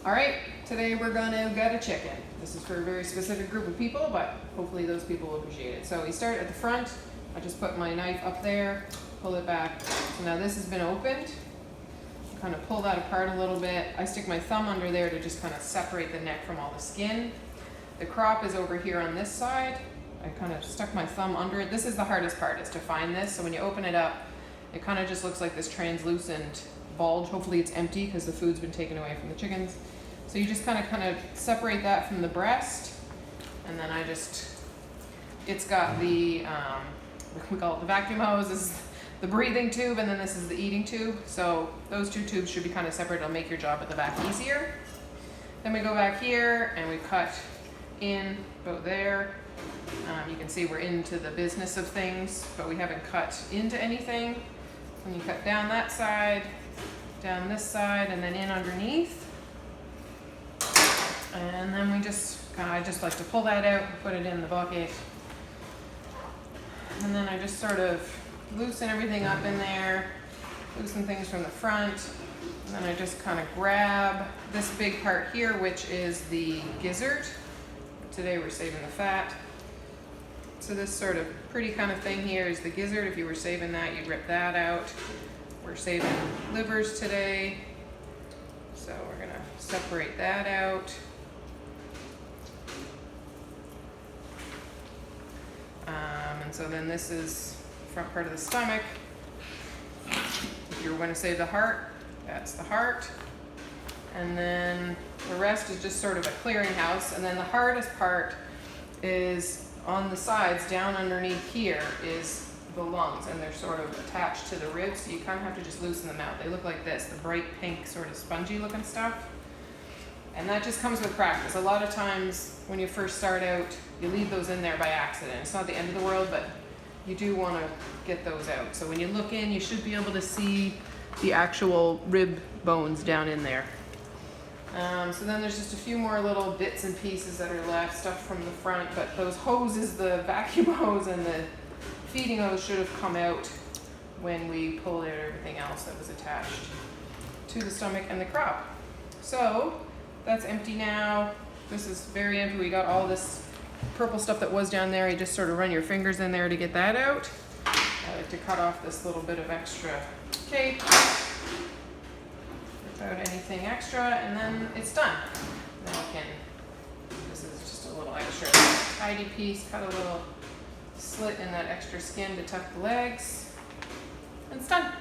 All right, today we're gonna gut a chicken. This is for a very specific group of people, but hopefully those people will appreciate it. So we start at the front. I just put my knife up there, pull it back. So now this has been opened. Kind of pull that apart a little bit. I stick my thumb under there to just kind of separate the neck from all the skin. The crop is over here on this side. I kind of stuck my thumb under it. This is the hardest part, is to find this. So when you open it up, it kind of just looks like this translucent bulge. Hopefully it's empty because the food's been taken away from the chickens. So you just kind of separate that from the breast, and then it's got the, we call it the vacuum hose. This is the breathing tube, and then this is the eating tube. So those two tubes should be kind of separate. It'll make your job at the back easier. Then we go back here and we cut in about there. You can see we're into the business of things, but we haven't cut into anything. When you cut down that side, down this side, and then in underneath. And then I just like to pull that out and put it in the bucket. And then I just sort of loosen everything up in there, loosen things from the front. And then I just kind of grab this big part here, which is the gizzard. Today we're saving the fat. So this sort of pretty kind of thing here is the gizzard. If you were saving that, you'd rip that out. We're saving livers today. So we're gonna separate that out. And so then this is front part of the stomach. If you were going to save the heart, that's the heart. And then the rest is just sort of a clearinghouse. And then the hardest part is on the sides, down underneath here, is the lungs, and they're sort of attached to the ribs, so you kind of have to just loosen them out. They look like this, the bright pink sort of spongy looking stuff. And that just comes with practice. A lot of times when you first start out, you leave those in there by accident. It's not the end of the world, but you do want to get those out. So when you look in, you should be able to see the actual rib bones down in there. So then there's just a few more little bits and pieces that are left, stuff from the front, but those hoses, the vacuum hose and the feeding hose, should have come out when we pulled out everything else that was attached to the stomach and the crop. So that's empty now. This is very empty. We got all this purple stuff that was down there. You just sort of run your fingers in there to get that out. I like to cut off this little bit of extra tape without anything extra, and then it's done. Then we can, this is just a little extra tidy piece, cut a little slit in that extra skin to tuck the legs, and it's done.